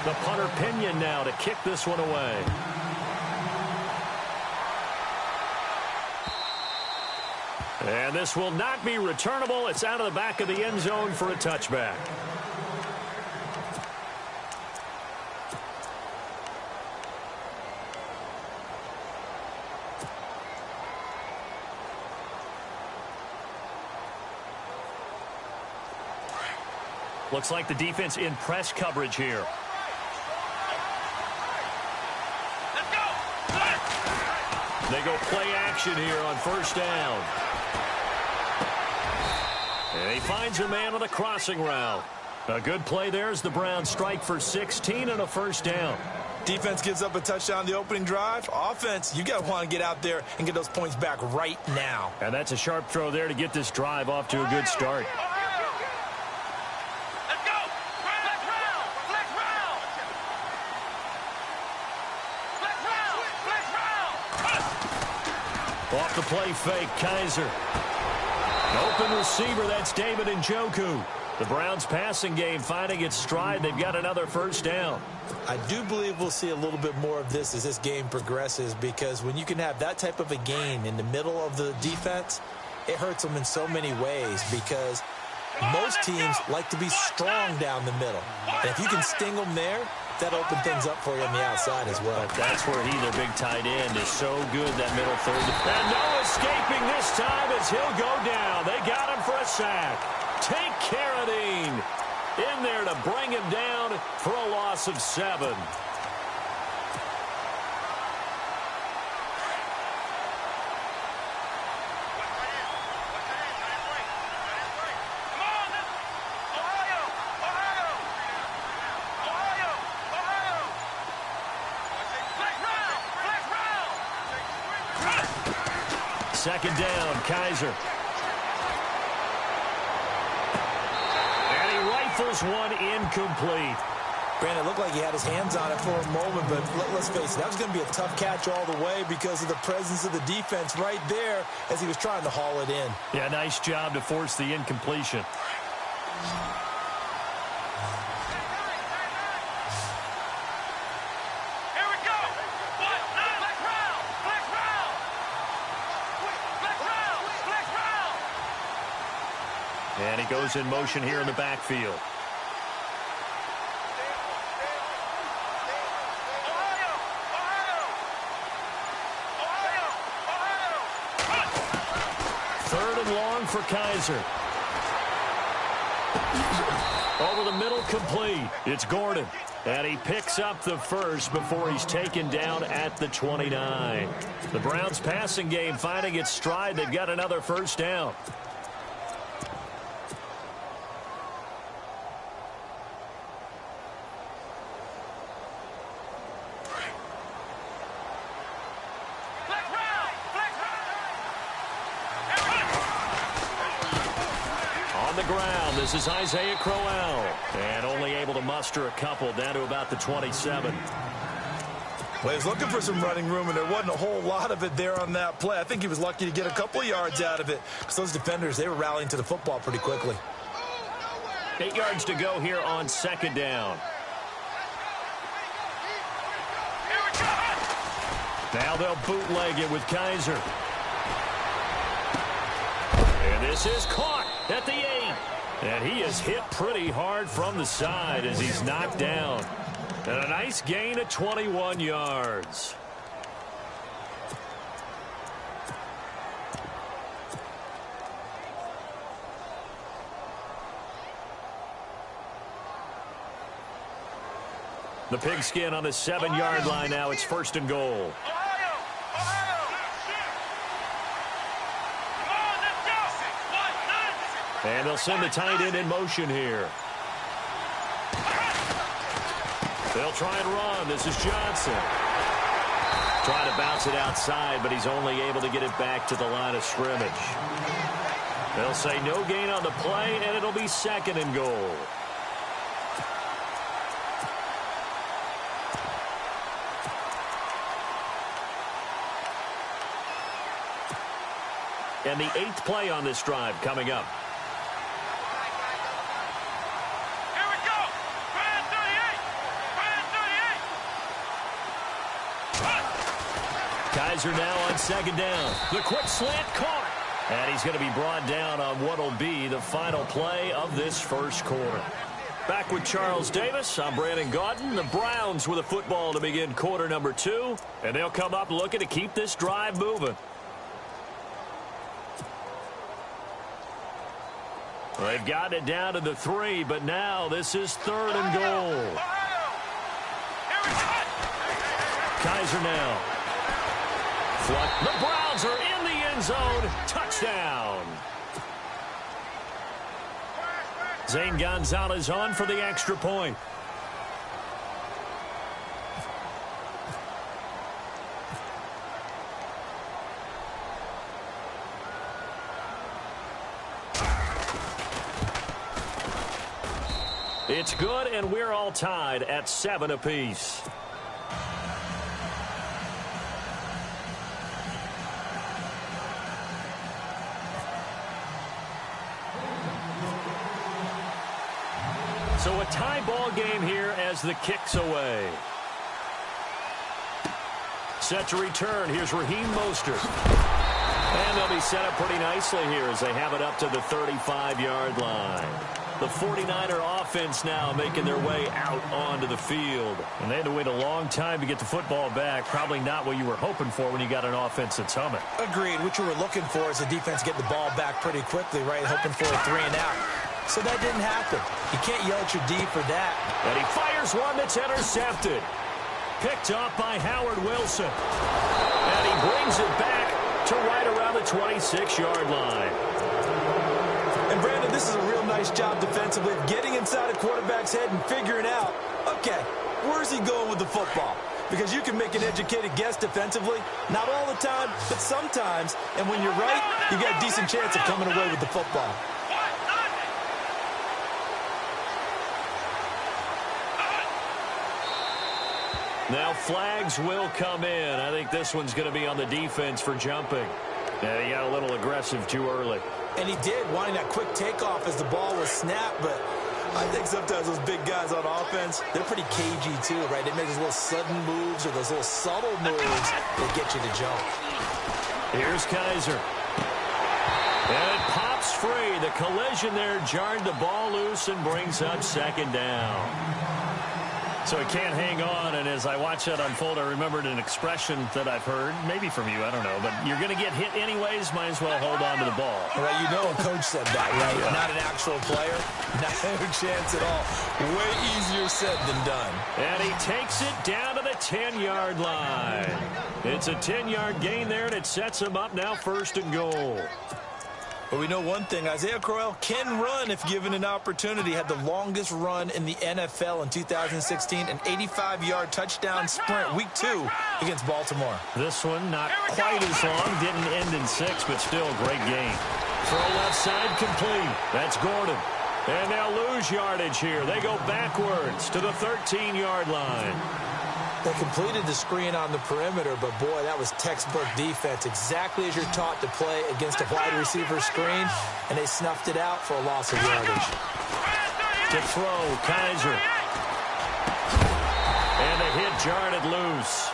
The punter Pinion now to kick this one away. And this will not be returnable. It's out of the back of the end zone for a touchback. Looks like the defense in press coverage here. They go play action here on first down. And he finds a man on the crossing route. A good play there as the Browns strike for 16 and a first down. Defense gives up a touchdown the opening drive. Offense, you got to want to get out there and get those points back right now. And that's a sharp throw there to get this drive off to a good start. Off the play fake, Kaiser. Open receiver, that's David Njoku. The Browns passing game finding its stride. They've got another first down. I do believe we'll see a little bit more of this as this game progresses, because when you can have that type of a gain in the middle of the defense, it hurts them in so many ways, because most teams like to be strong down the middle. And if you can sting them there, that opens things up for you on the outside as well. But that's where their big tight end, is so good, that middle third. And no escaping this time as he'll go down. They got him for a sack. Take Carradine in there to bring him down for a loss of 7. Second down, Kaiser. And he rifles one incomplete. Brandon, it looked like he had his hands on it for a moment, but let's face it, that was going to be a tough catch all the way because of the presence of the defense right there as he was trying to haul it in. Yeah, nice job to force the incompletion. And he goes in motion here in the backfield. Third and long for Kaiser. Over the middle, complete. It's Gordon. And he picks up the first before he's taken down at the 29. The Browns passing game finding its stride. They've got another first down. This is Isaiah Crowell, and only able to muster a couple down to about the 27. Well, he was looking for some running room, and there wasn't a whole lot of it there on that play. I think he was lucky to get a couple of yards out of it, because those defenders, they were rallying to the football pretty quickly. 8 yards to go here on second down. Now they'll bootleg it with Kaiser. And this is caught at the 8. And he is hit pretty hard from the side as he's knocked down. And a nice gain of 21 yards. The pigskin on the 7-yard line now. It's first and goal. And they'll send the tight end in motion here. They'll try and run. This is Johnson. Trying to bounce it outside, but he's only able to get it back to the line of scrimmage. They'll say no gain on the play, and it'll be second and goal. And the 8th play on this drive coming up. Kaiser now on second down. The quick slant caught. And he's going to be brought down on what will be the final play of this first quarter. Back with Charles Davis, I'm Brandon Gaudin. The Browns with a football to begin quarter number 2. And they'll come up looking to keep this drive moving. They've gotten it down to the 3, but now this is 3rd and goal. Kaiser now. The Browns are in the end zone. Touchdown. Zane Gonzalez on for the extra point. It's good, and we're all tied at 7 apiece. So a tie ball game here as the kick's away. Set to return. Here's Raheem Mostert. And they'll be set up pretty nicely here as they have it up to the 35-yard line. The 49er offense now making their way out onto the field. And they had to wait a long time to get the football back. Probably not what you were hoping for when you got an offense that's humming. Agreed. What you were looking for is the defense get the ball back pretty quickly, right? Hoping for a 3 and out. So that didn't happen. You can't yell at your D for that. And he fires one that's intercepted. Picked up by Howard Wilson. And he brings it back to right around the 26-yard line. And Brandon, this is a real nice job defensively of getting inside a quarterback's head and figuring out, okay, where's he going with the football? Because you can make an educated guess defensively. Not all the time, but sometimes. And when you're right, you got a decent chance of coming away with the football. Now flags will come in. I think this one's going to be on the defense for jumping. Yeah, he got a little aggressive too early. And he did, wanting that quick takeoff as the ball was snapped, but I think sometimes those big guys on offense, they're pretty cagey too, right? They make those little sudden moves or those little subtle moves that get you to jump. Here's Kaiser. And it pops free. The collision there jarred the ball loose and brings up second down. So he can't hang on, and as I watch that unfold, I remembered an expression that I've heard, maybe from you, I don't know, but you're going to get hit anyways, might as well hold on to the ball. Right, you know a coach said that, right? Yeah. Not an actual player, not a chance at all. Way easier said than done. And he takes it down to the 10-yard line. It's a 10-yard gain there, and it sets him up now 1st and goal. But we know one thing, Isaiah Crowell can run if given an opportunity. Had the longest run in the NFL in 2016, an 85-yard touchdown sprint, week 2 against Baltimore. This one not quite as long, didn't end in 6, but still a great gain. Throw left side complete. That's Gordon. And they'll lose yardage here. They go backwards to the 13-yard line. They completed the screen on the perimeter, but boy, that was textbook defense. Exactly as you're taught to play against a wide receiver screen, and they snuffed it out for a loss of yardage. To throw, Kaiser. And the hit jarred it loose.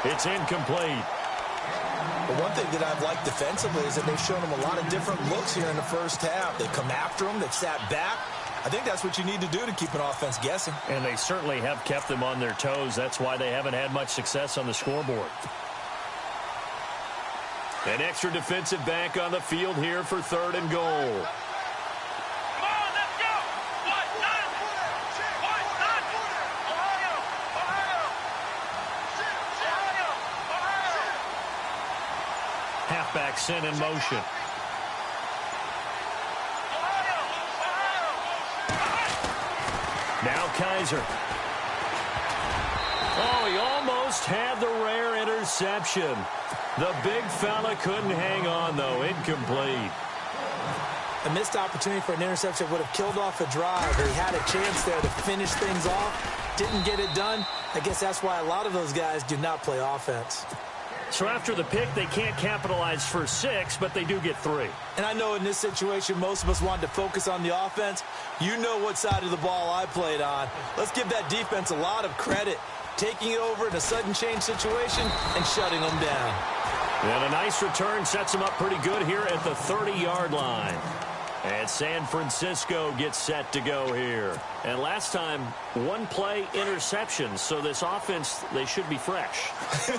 It's incomplete. But one thing that I've liked defensively is that they've shown them a lot of different looks here in the first half. They've come after them. They've sat back. I think that's what you need to do to keep an offense guessing. And they certainly have kept them on their toes. That's why they haven't had much success on the scoreboard. An extra defensive back on the field here for 3rd and goal. Halfback sent in motion. Now Kaiser. Oh, he almost had the rare interception. The big fella couldn't hang on, though. Incomplete. A missed opportunity for an interception would have killed off a drive. He had a chance there to finish things off. Didn't get it done. I guess that's why a lot of those guys do not play offense. So after the pick, they can't capitalize for 6, but they do get 3. And I know in this situation, most of us wanted to focus on the offense. You know what side of the ball I played on. Let's give that defense a lot of credit, taking it over in a sudden change situation and shutting them down. And a nice return sets him up pretty good here at the 30-yard line. And San Francisco gets set to go here. And last time, one play interception. So this offense, they should be fresh.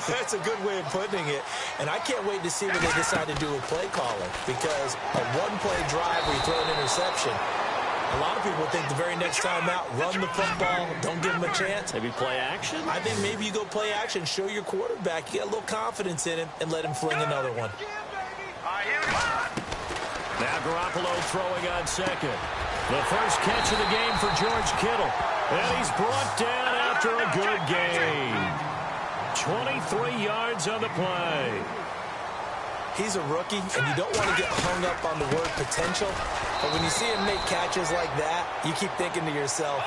That's a good way of putting it. And I can't wait to see what they decide to do with play calling. Because a one-play drive where you throw an interception, a lot of people think the very next time out, run the football, don't give them a chance. Maybe play action? I think maybe you go play action, show your quarterback, you get a little confidence in him, and let him fling another one. Now Garoppolo throwing on second. The first catch of the game for George Kittle. And he's brought down after a good gain. 23 yards on the play. He's a rookie, and you don't want to get hung up on the word potential. But when you see him make catches like that, you keep thinking to yourself,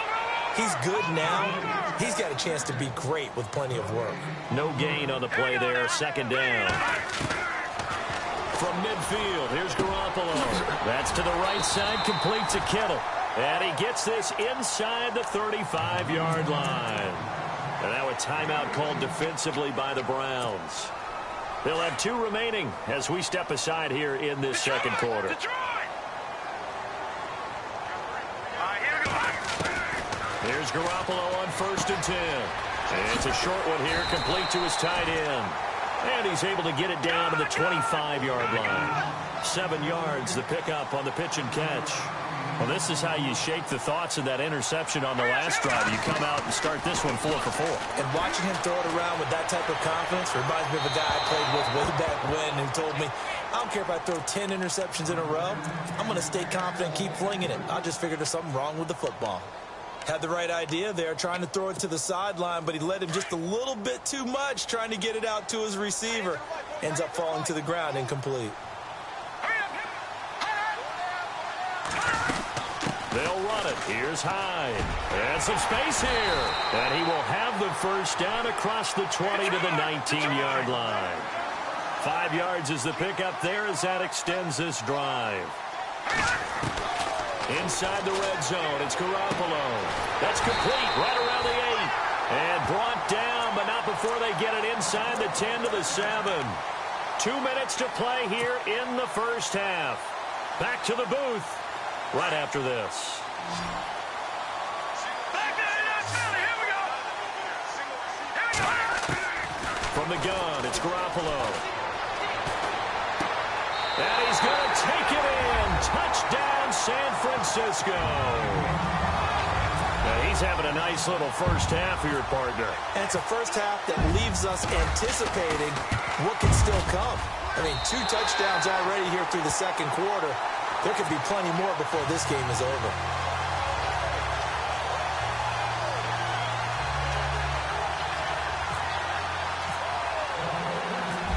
he's good now. He's got a chance to be great with plenty of work. No gain on the play there. Second down. From midfield, here's Garoppolo. That's to the right side, complete to Kittle. And he gets this inside the 35-yard line. And now a timeout called defensively by the Browns. They'll have 2 remaining as we step aside here in this second quarter. Here's Garoppolo on 1st and 10. And it's a short one here, complete to his tight end. And he's able to get it down to the 25-yard line. 7 yards, the pickup on the pitch and catch. Well, this is how you shake the thoughts of that interception on the last drive. You come out and start this one 4 for 4. And watching him throw it around with that type of confidence reminds me of a guy I played with way back when who told me, I don't care if I throw 10 interceptions in a row. I'm going to stay confident and keep flinging it. I just figured there's something wrong with the football. Had the right idea there, trying to throw it to the sideline, but he let him just a little bit too much, trying to get it out to his receiver. Ends up falling to the ground, incomplete. They'll run it. Here's Hyde. And some space here. And he will have the first down across the 20 to the 19-yard line. 5 yards is the pickup there as that extends this drive. Inside the red zone, it's Garoppolo. That's complete right around the 8. And brought down, but not before they get it inside the 10 to the 7. 2 minutes to play here in the first half. Back to the booth right after this. From the gun, it's Garoppolo. And he's going to take it in. Touchdown, San Francisco. Now he's having a nice little first half here, partner. And it's a first half that leaves us anticipating what can still come. I mean, 2 touchdowns already here through the second quarter. There could be plenty more before this game is over.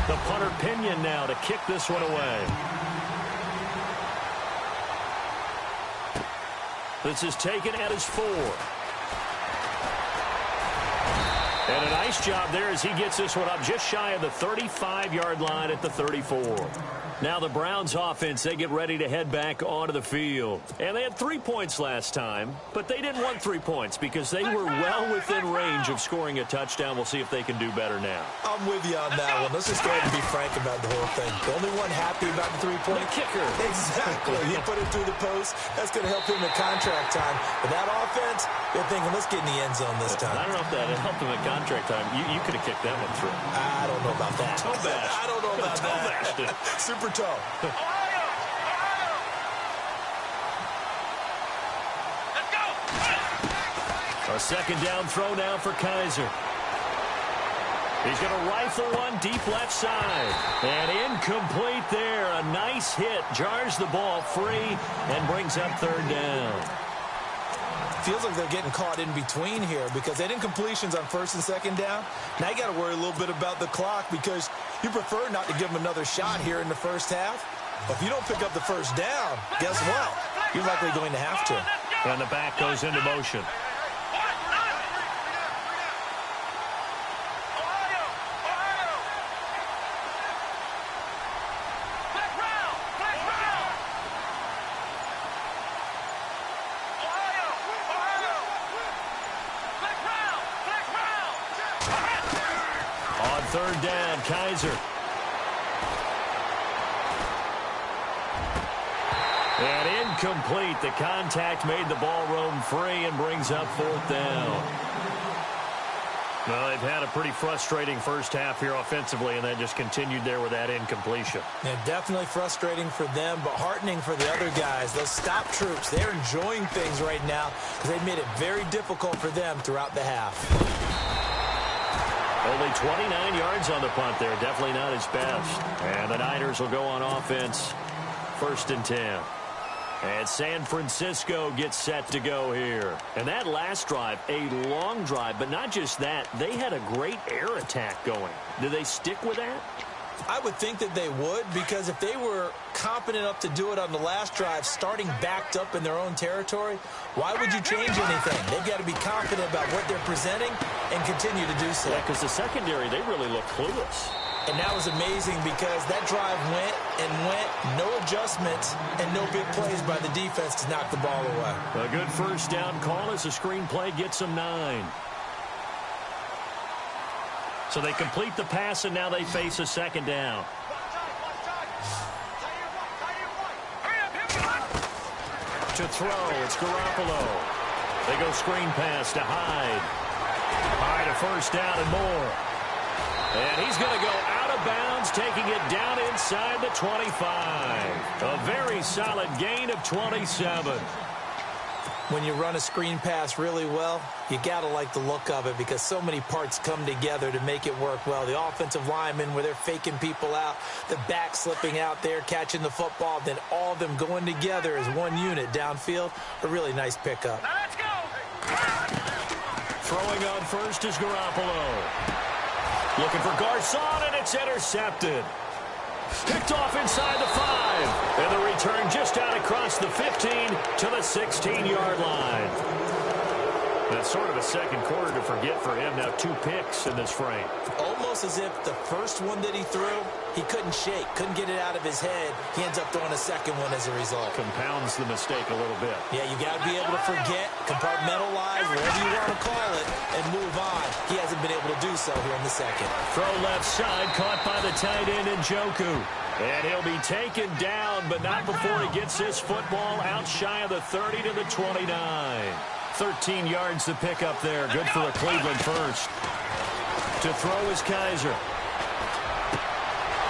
The punter Pinion now to kick this one away. This is taken at his 4. And a nice job there as he gets this one up just shy of the 35-yard line at the 34. Now the Browns offense, they get ready to head back onto the field. And they had 3 points last time, but they didn't want 3 points because they were well within range of scoring a touchdown. We'll see if they can do better now. I'm with you on that one. Let's just go ahead and be frank about the whole thing. The only one happy about the 3-point kicker. Exactly. He put it through the post. That's going to help him at contract time. But that offense, they're thinking, let's get in the end zone this time. I don't know if that helped him at contract time. You could have kicked that one through. I don't know about that. Toe bash. I don't know about toe that. Bashed it. Super toe. A second down throw now for Kaiser. He's going to rifle one deep left side. And incomplete there. A nice hit. Jars the ball free and brings up 3rd down. Feels like they're getting caught in between here because they had incompletions on 1st and 2nd down. Now you got to worry a little bit about the clock because you prefer not to give them another shot here in the first half. But if you don't pick up the first down, guess what? You're likely going to have to. And the back goes into motion. On 3rd down, Kaiser. And incomplete. The contact made the ball roam free and brings up fourth down. Well, they've had a pretty frustrating first half here offensively, and that just continued there with that incompletion. Yeah, definitely frustrating for them, but heartening for the other guys. Those stop troops, they're enjoying things right now because they've made it very difficult for them throughout the half. Only 29 yards on the punt there. Definitely not his best. And the Niners will go on offense. 1st and 10. And San Francisco gets set to go here. And that last drive, a long drive, but not just that. They had a great air attack going. Do they stick with that? I would think that they would, because if they were competent enough to do it on the last drive, starting backed up in their own territory, why would you change anything? They've got to be confident about what they're presenting and continue to do so. Yeah, because the secondary, they really look clueless. And that was amazing because that drive went and went, no adjustments, and no big plays by the defense to knock the ball away. A good first down call as the screenplay gets them 9. So they complete the pass, and now they face a second down. To throw, it's Garoppolo. They go screen pass to Hyde. Hyde a first down and more. And he's going to go out of bounds, taking it down inside the 25. A very solid gain of 27. When you run a screen pass really well, you got to like the look of it because so many parts come together to make it work well. The offensive linemen, where they're faking people out, the back slipping out there, catching the football, then all of them going together as one unit downfield. A really nice pickup. Now let's go. Throwing on first is Garoppolo. Looking for Garcon, and it's intercepted. Picked off inside the 5. And the return just out across the 15 to the 16-yard line. That's sort of a second quarter to forget for him. Now 2 picks in this frame. Almost as if the first one that he threw, he couldn't shake, couldn't get it out of his head. He ends up throwing a second one as a result. Compounds the mistake a little bit. Yeah, you got to be able to forget, compartmentalize, whatever you want to call it, and move on. He hasn't been able to do so here in the second. Throw left side, caught by the tight end Njoku. And he'll be taken down, but not before he gets this football out shy of the 30 to the 29. 13 yards to pick up there. Good for a Cleveland first. To throw is Kaiser.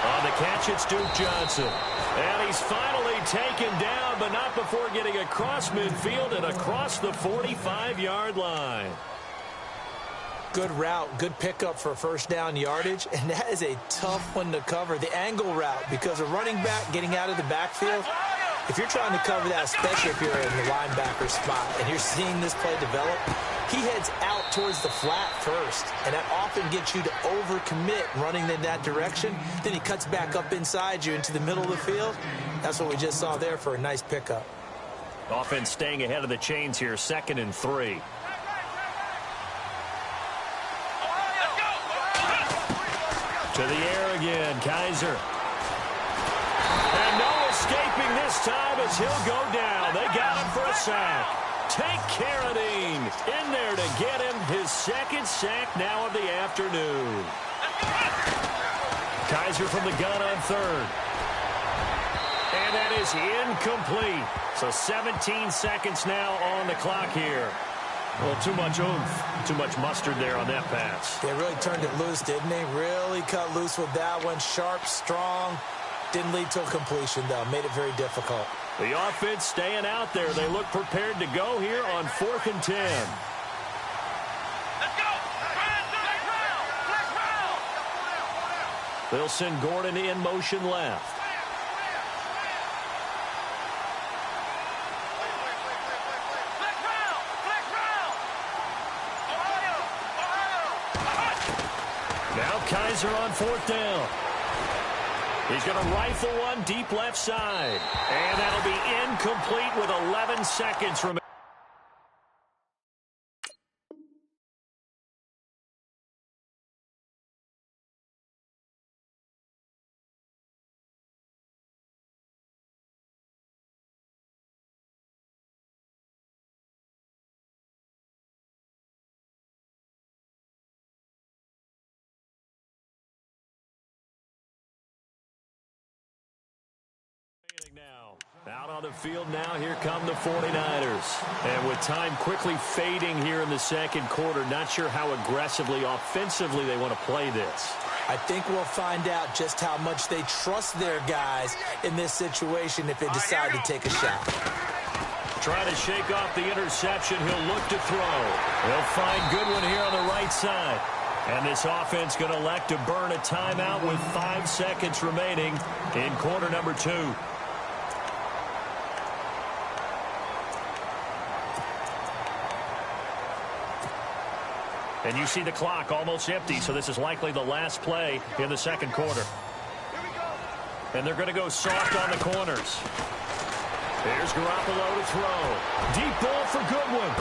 On the catch, it's Duke Johnson. And he's finally taken down, but not before getting across midfield and across the 45-yard line. Good route, good pickup for first down yardage, and that is a tough one to cover. The angle route, because a running back getting out of the backfield, if you're trying to cover that, especially if you're in the linebacker spot, and you're seeing this play develop, he heads out towards the flat first, and that often gets you to overcommit running in that direction. Then he cuts back up inside you into the middle of the field. That's what we just saw there for a nice pickup. Offense staying ahead of the chains here, 2nd and 3. To the air again, Kaiser. And no escaping this time as he'll go down. They got him for a sack. Take Carradine in there to get him his 2nd sack now of the afternoon. Kaiser from the gun on 3rd. And that is incomplete. So 17 seconds now on the clock here. Well, too much oomph, too much mustard there on that pass. They really turned it loose, didn't they? Really cut loose with that one. Sharp, strong. Didn't lead to a completion, though. Made it very difficult. The offense staying out there. They look prepared to go here on 4th and 10. Let's go. Flex round. They'll send Gordon in motion left. Now Kaiser on 4th down. He's going to rifle one deep left side. And that'll be incomplete with 11 seconds remaining. Out on the field now, here come the 49ers. And with time quickly fading here in the second quarter, not sure how aggressively, offensively they want to play this. I think we'll find out just how much they trust their guys in this situation if they decide to take a shot. Trying to shake off the interception. He'll look to throw. He'll find Goodwin here on the right side. And this offense going to elect to burn a timeout with 5 seconds remaining in quarter number 2. And you see the clock almost empty, so this is likely the last play in the second quarter. And they're going to go soft on the corners. Here's Garoppolo to throw. Deep ball for Goodwin.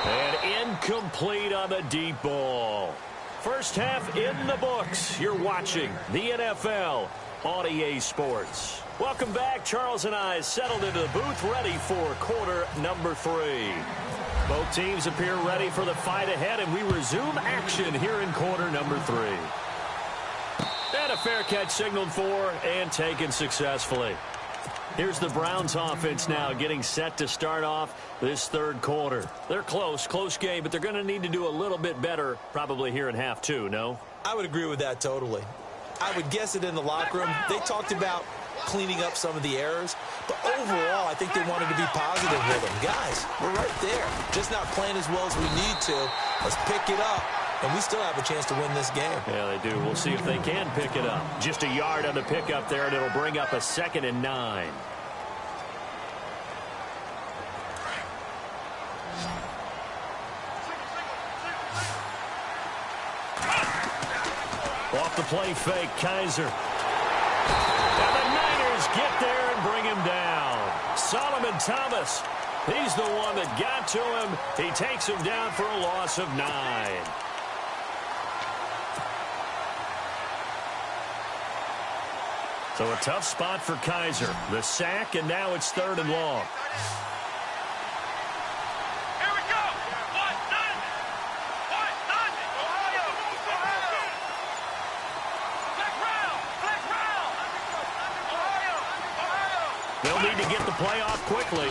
And incomplete on the deep ball. First half in the books. You're watching the NFL on EA Sports. Welcome back. Charles and I settled into the booth, ready for quarter number 3. Both teams appear ready for the fight ahead, and we resume action here in quarter number 3. And a fair catch signaled for and taken successfully. Here's the Browns offense now getting set to start off this third quarter. They're close game, but they're going to need to do a little bit better probably here in half 2, no? I would agree with that totally. I would guess it in the locker room. They talked about cleaning up some of the errors, but overall, I think they wanted to be positive with them. Guys, we're right there. Just not playing as well as we need to. Let's pick it up, and we still have a chance to win this game. Yeah, they do. We'll see if they can pick it up. Just a yard on the pickup there, and it'll bring up a 2nd and 9. Off the play fake, Kaiser. And the Niners get there and bring him down. Solomon Thomas, he's the one that got to him. He takes him down for a loss of 9. So a tough spot for Kaiser. The sack, and now it's 3rd and long. They'll need to get the play off quickly.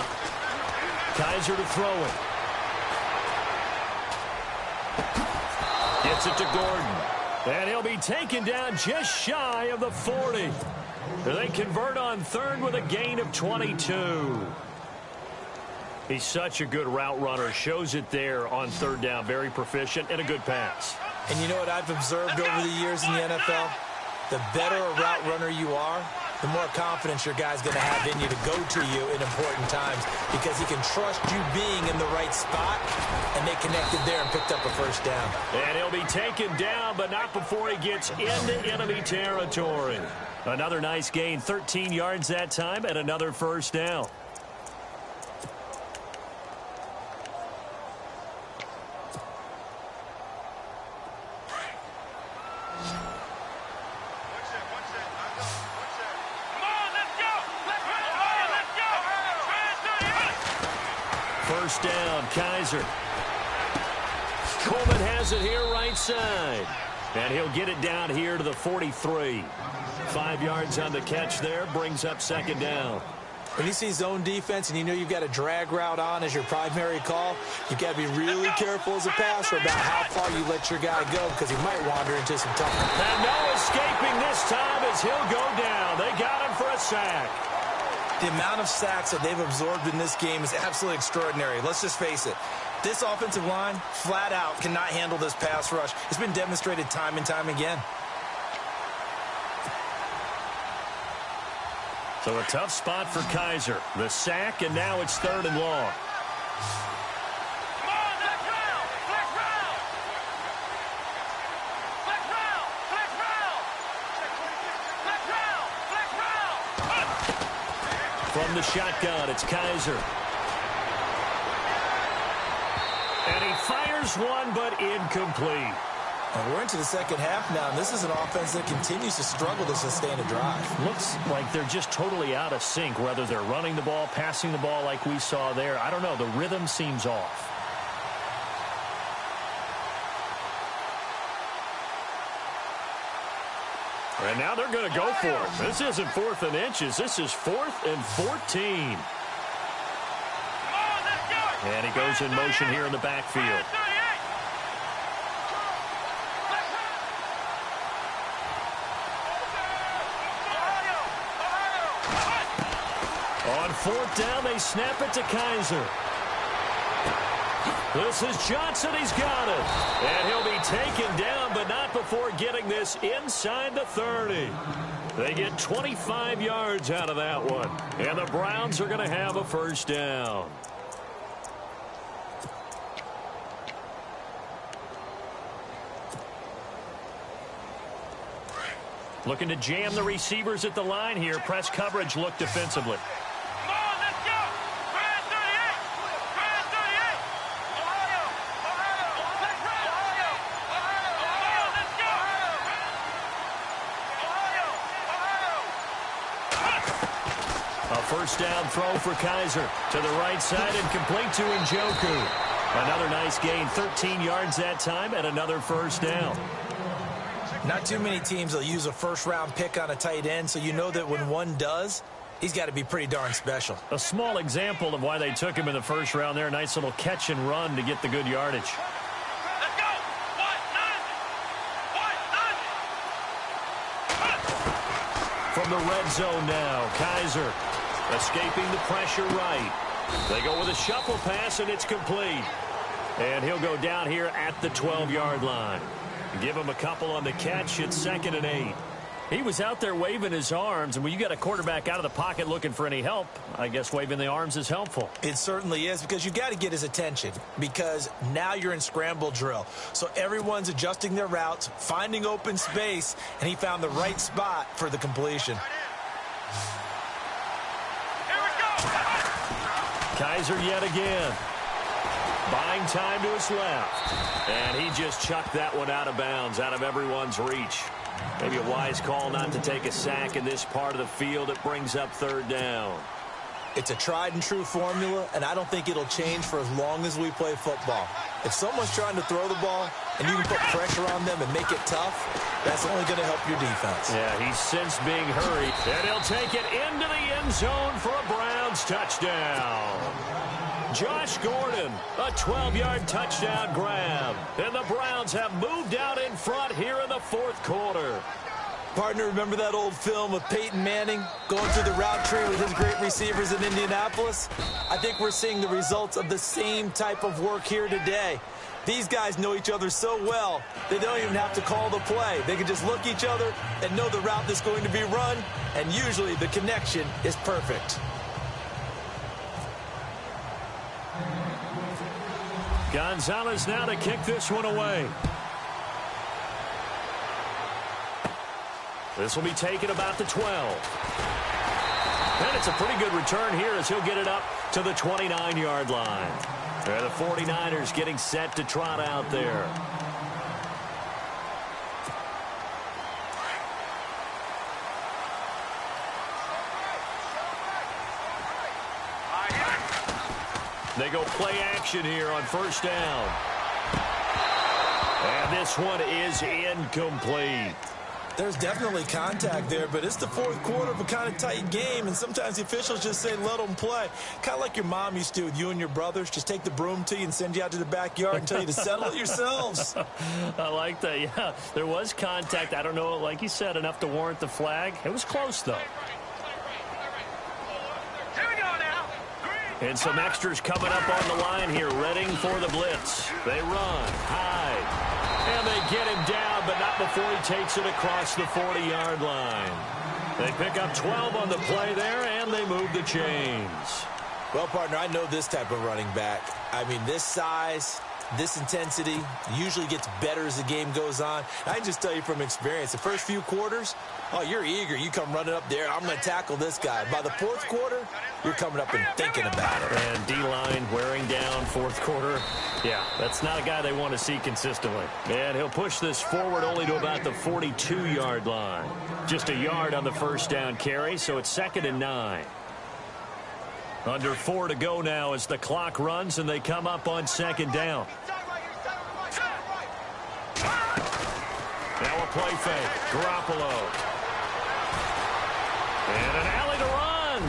Kaiser to throw it. Gets it to Gordon. And he'll be taken down just shy of the 40. They convert on 3rd with a gain of 22. He's such a good route runner. Shows it there on 3rd down. Very proficient and a good pass. And you know what I've observed over the years in the NFL? The better a route runner you are, the more confidence your guy's going to have in you to go to you in important times because he can trust you being in the right spot, and they connected there and picked up a 1st down. And he'll be taken down, but not before he gets into enemy territory. Another nice gain, 13 yards that time, and another 1st down. First down, Kaiser. Coleman has it here right side. And he'll get it down here to the 43. 5 yards on the catch there, brings up 2nd down. When you see zone defense and you know you've got a drag route on as your primary call, you've got to be really careful as a passer about how far you let your guy go because he might wander into some tough. And no escaping this time as he'll go down. They got him for a sack. The amount of sacks that they've absorbed in this game is absolutely extraordinary. Let's just face it. This offensive line, flat out, cannot handle this pass rush. It's been demonstrated time and time again. So a tough spot for Kaiser. The sack, and now it's 3rd and long. From the shotgun, it's Kaiser. And he fires one, but incomplete. And we're into the second half now, and this is an offense that continues to struggle to sustain a drive. Looks like they're just totally out of sync, whether they're running the ball, passing the ball like we saw there. I don't know. The rhythm seems off. And now they're going to go for it. This isn't 4th and inches. This is 4th and 14. And he goes in motion here in the backfield. On 4th down, they snap it to Kaiser. This is Johnson. He's got it. And he'll be taken down, but not before getting this inside the 30. They get 25 yards out of that one. And the Browns are going to have a first down. Looking to jam the receivers at the line here. Press coverage look defensively. First down throw for Kaiser to the right side and complete to Njoku. Another nice gain, 13 yards that time, and another first down. Not too many teams will use a first-round pick on a tight end, so you know that when one does, he's got to be pretty darn special. A small example of why they took him in the first round there. A nice little catch and run to get the good yardage. Let's go. From the red zone now, Kaiser escaping the pressure right. They go with a shuffle pass, and it's complete. And he'll go down here at the 12-yard line. Give him a couple on the catch. It's 2nd and 8. He was out there waving his arms, and when you got a quarterback out of the pocket looking for any help, I guess waving the arms is helpful. It certainly is, because you've got to get his attention, because now you're in scramble drill. So everyone's adjusting their routes, finding open space, and he found the right spot for the completion. Kaiser yet again. Buying time to his left. And he just chucked that one out of bounds, out of everyone's reach. Maybe a wise call not to take a sack in this part of the field. It brings up 3rd down. It's a tried-and-true formula, and I don't think it'll change for as long as we play football. If someone's trying to throw the ball and you can put pressure on them and make it tough, that's only going to help your defense. Yeah, he's since being hurried, and he'll take it into the end zone for a Browns touchdown. Josh Gordon, a 12-yard touchdown grab. And the Browns have moved out in front here in the 4th quarter. Partner, remember that old film of Peyton Manning going through the route tree with his great receivers in Indianapolis? I think we're seeing the results of the same type of work here today. These guys know each other so well, they don't even have to call the play. They can just look each other and know the route that's going to be run, and usually the connection is perfect. Gonzalez now to kick this one away. This will be taken about the 12. And it's a pretty good return here as he'll get it up to the 29-yard line. And the 49ers getting set to trot out there. They go play action here on 1st down. And this one is incomplete. There's definitely contact there, but it's the 4th quarter of a kind of tight game, and sometimes the officials just say, let them play. Kind of like your mom used to with you and your brothers. Just take the broom to you and send you out to the backyard and tell you to settle it yourselves. I like that, yeah. There was contact. I don't know, like you said, enough to warrant the flag. It was close, though. And some extras coming up on the line here, readying for the blitz. They run high, and they get him down, but not before he takes it across the 40-yard line. They pick up 12 on the play there, and they move the chains. Well, partner, I know this type of running back. I mean, this size, this intensity usually gets better as the game goes on. I can just tell you from experience, the first few quarters, oh, you're eager. You come running up there, I'm going to tackle this guy. By the 4th quarter, you're coming up and thinking about it. And D-line wearing down 4th quarter. Yeah, that's not a guy they want to see consistently. And he'll push this forward only to about the 42-yard line. Just a yard on the first down carry, so it's 2nd and 9. Under 4 to go now as the clock runs, and they come up on 2nd down. Now a play fake. Garoppolo And an alley to run.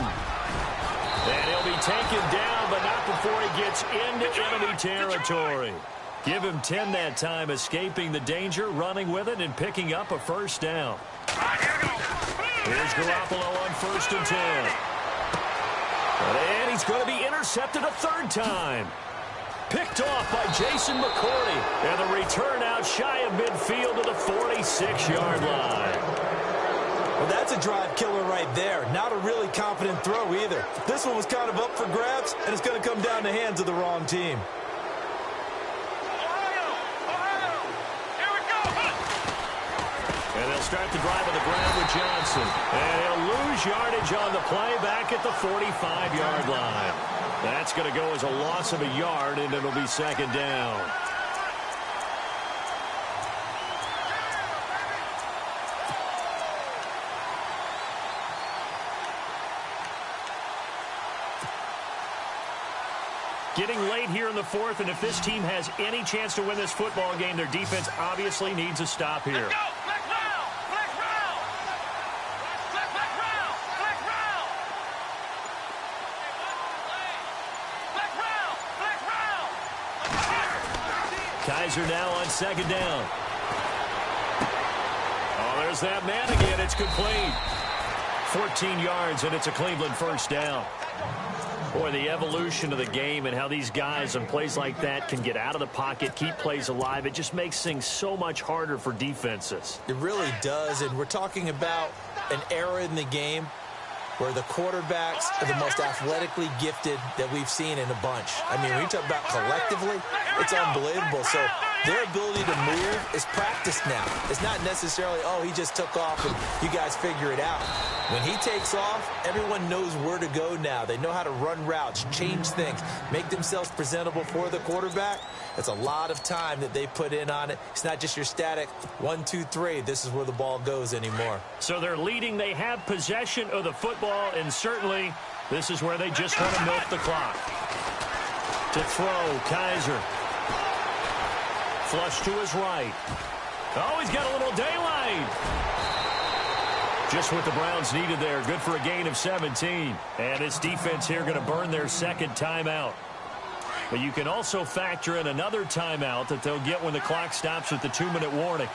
And he'll be taken down, but not before he gets into enemy territory. Give him 10 that time, escaping the danger, running with it, and picking up a first down. Here's Garoppolo on 1st and 10. And he's going to be intercepted a third time. Picked off by Jason McCourty. And the return out shy of midfield to the 46-yard line. Well, that's a drive killer right there. Not a really confident throw either. This one was kind of up for grabs, and it's going to come down the hands of the wrong team. And they'll start the drive on the ground with Johnson. And he'll lose yardage on the play back at the 45-yard line. That's going to go as a loss of a yard, and it'll be second down. Getting late here in the fourth, and if this team has any chance to win this football game, their defense obviously needs a stop here. Kaiser now on second down. Oh, there's that man again. It's complete. 14 yards, and it's a Cleveland first down. Boy, the evolution of the game and how these guys on plays like that can get out of the pocket, keep plays alive, it just makes things so much harder for defenses. It really does, and we're talking about an era in the game where the quarterbacks are the most athletically gifted that we've seen in a bunch. I mean, when you talk about collectively, it's unbelievable. So their ability to move is practiced now. It's not necessarily, oh, he just took off and you guys figure it out. When he takes off, everyone knows where to go now. They know how to run routes, change things, make themselves presentable for the quarterback. It's a lot of time that they put in on it. It's not just your static 1, 2, 3. This is where the ball goes anymore. So they're leading. They have possession of the football, and certainly this is where they just want to milk the clock. To throw, Kaiser. Flush to his right. Oh, he's got a little daylight. Just what the Browns needed there. Good for a gain of 17. And this defense here going to burn their second timeout. But you can also factor in another timeout that they'll get when the clock stops with the 2-minute warning.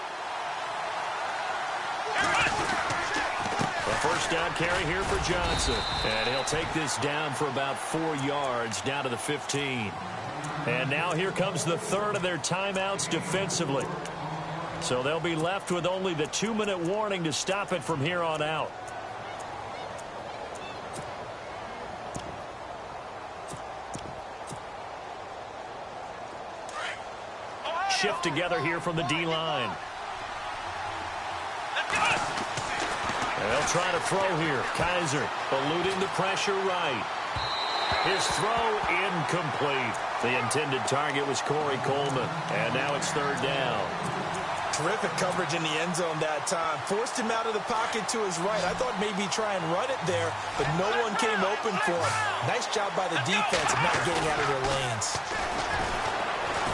A first down carry here for Johnson. And he'll take this down for about 4 yards down to the 15. And now here comes the third of their timeouts defensively. So they'll be left with only the 2-minute warning to stop it from here on out. Shift together here from the D-line. They'll try to throw here. Kaiser eluding the pressure right. His throw incomplete. The intended target was Corey Coleman. And now it's third down. Terrific coverage in the end zone that time. Forced him out of the pocket to his right. I thought maybe try and run it there, but no one came open for him. Nice job by the defense of not getting out of their lanes.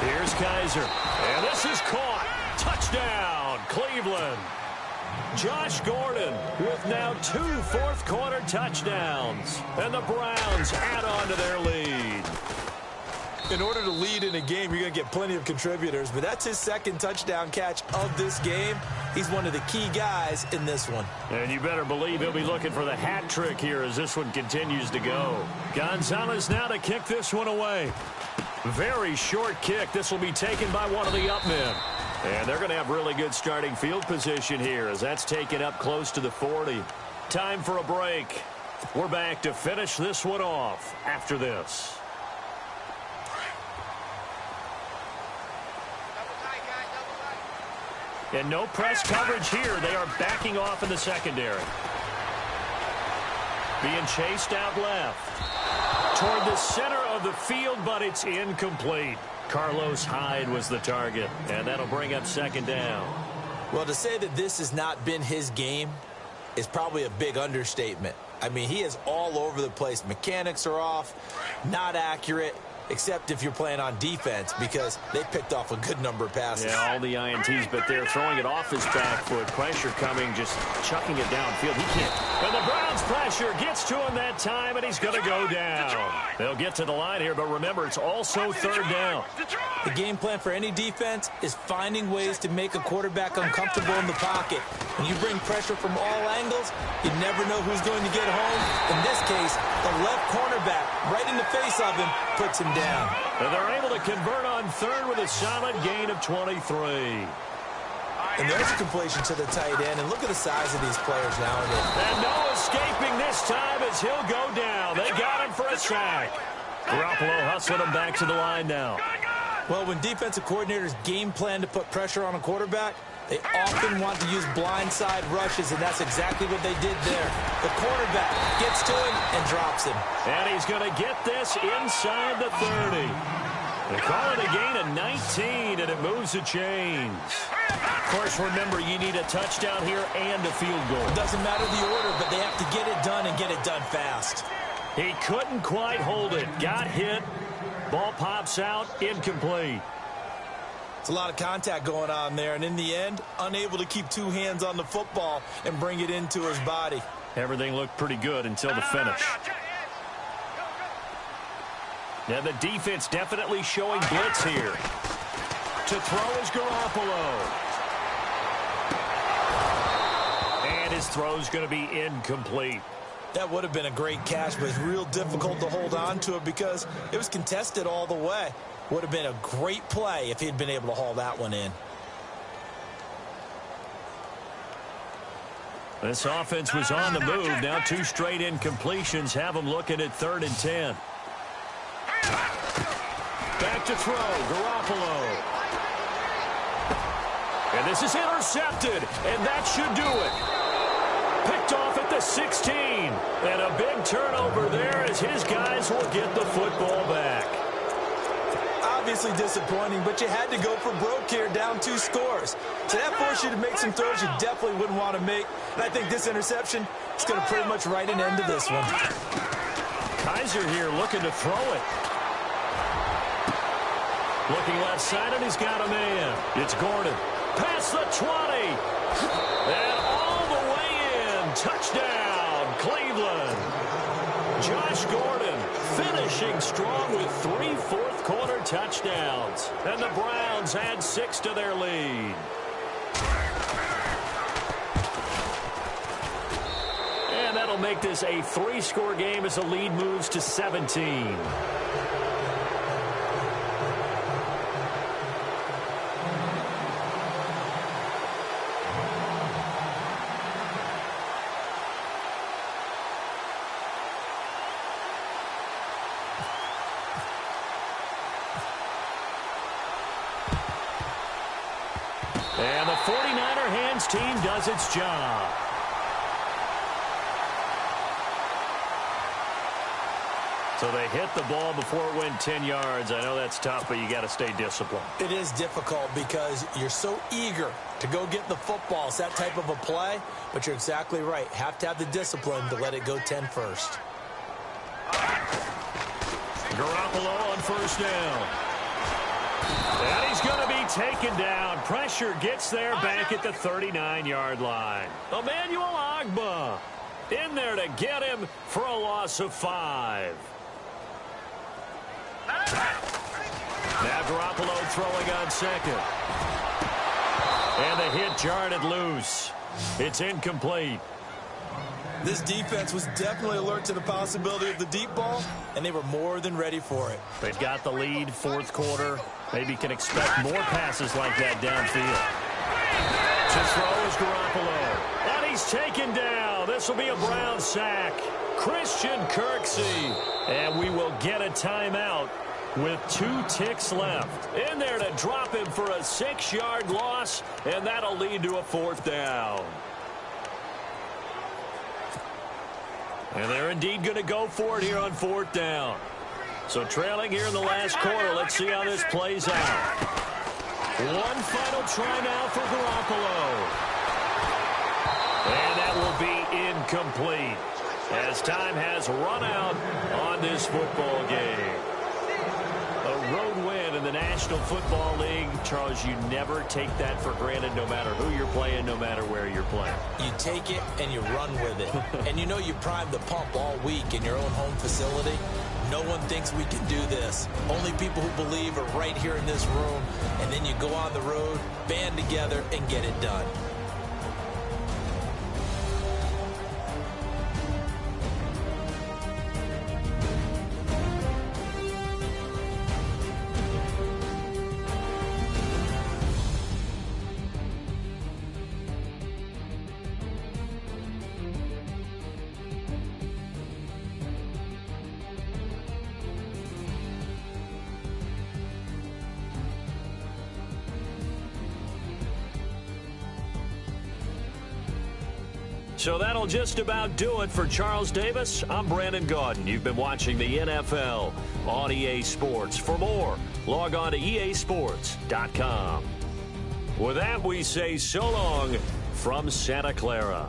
Here's Kaiser. And this is caught. Touchdown, Cleveland. Josh Gordon with now 2 fourth-quarter touchdowns. And the Browns add on to their lead. In order to lead in a game, you're going to get plenty of contributors, but that's his second touchdown catch of this game. He's one of the key guys in this one. And you better believe he'll be looking for the hat trick here as this one continues to go. Gonzalez now to kick this one away. Very short kick. This will be taken by one of the up men. And they're going to have really good starting field position here as that's taken up close to the 40. Time for a break. We're back to finish this one off after this. And no press coverage here. They are backing off in the secondary. Being chased out left. Toward the center of the field, but it's incomplete. Carlos Hyde was the target, and that'll bring up second down. Well, to say that this has not been his game is probably a big understatement. I mean, he is all over the place. Mechanics are off, not accurate. except if you're playing on defense, because they picked off a good number of passes. Yeah, all the INTs, but they're throwing it off his back foot. Pressure coming, just chucking it downfield. He can't. And the Browns' pressure gets to him that time, and he's going to go down. They'll get to the line here, but remember, it's also third down. The game plan for any defense is finding ways to make a quarterback uncomfortable in the pocket. When you bring pressure from all angles, you never know who's going to get home. In this case, the left cornerback, right in the face of him, puts him down. And they're able to convert on third with a solid gain of 23. And there's a completion to the tight end. And look at the size of these players nowadays. And no escaping this time as he'll go down. They got him for a sack. Garoppolo hustling him back to the line now. Well, when defensive coordinators game plan to put pressure on a quarterback, they often want to use blindside rushes, and that's exactly what they did there. The quarterback gets to him and drops him. And he's going to get this inside the 30. They call it a gain of 19, and it moves the chains. Of course, remember, you need a touchdown here and a field goal. It doesn't matter the order, but they have to get it done and get it done fast. He couldn't quite hold it. Got hit. Ball pops out, incomplete. It's a lot of contact going on there, and in the end, unable to keep two hands on the football and bring it into his body. Everything looked pretty good until the finish. Now the defense definitely showing blitz here. To throw is Garoppolo. And his throw's going to be incomplete. That would have been a great catch, but it's real difficult to hold on to it because it was contested all the way. Would have been a great play if he'd been able to haul that one in. This offense was on the move. Now two straight incompletions have them looking at 3rd and 10. Back to throw, Garoppolo. And this is intercepted, and that should do it. Picked off at the 16. And a big turnover there as his guys will get the football back. Obviously disappointing, but you had to go for broke here, down 2 scores. So that forced you to make some throws you definitely wouldn't want to make. And I think this interception is going to pretty much write an end to this one. Kaiser here looking to throw it. Looking left side, and he's got a man. It's Gordon. Past the 20. And all the way in. Touchdown, Cleveland. Josh Gordon finishing strong with 3 fourth-quarter touchdowns. And the Browns add 6 to their lead. And that'll make this a 3-score game as the lead moves to 17. And the 49er hands team does its job. So they hit the ball before it went 10 yards. I know that's tough, but you got to stay disciplined. It is difficult because you're so eager to go get the football. It's that type of a play, but you're exactly right. Have to have the discipline to let it go 10 first. Garoppolo on first down. And he's going to be taken down. Pressure gets there back at the 39-yard line. Emmanuel Ogbah in there to get him for a loss of 5. Now Garoppolo throwing on second. And the hit jarred loose. It's incomplete. This defense was definitely alert to the possibility of the deep ball, and they were more than ready for it. They've got the lead, 4th quarter. Maybe can expect more passes like that downfield. To throw is Garoppolo. And he's taken down. This will be a Brown sack. Christian Kirksey. And we will get a timeout with 2 ticks left. In there to drop him for a 6-yard loss, and that'll lead to a 4th down. And they're indeed going to go for it here on 4th down. So trailing here in the last quarter. Let's see how this plays out. One final try now for Garoppolo. And that will be incomplete as time has run out on this football game. A road win in the National Football League. Charles, you never take that for granted no matter who you're playing, no matter where you're playing. You take it and you run with it. And you know you primed the pump all week in your own home facility. No one thinks we can do this. Only people who believe are right here in this room. And then you go on the road, band together, and get it done. So that'll just about do it for Charles Davis. I'm Brandon Gaudin. You've been watching the NFL on EA Sports. For more, log on to easports.com. With that, we say so long from Santa Clara.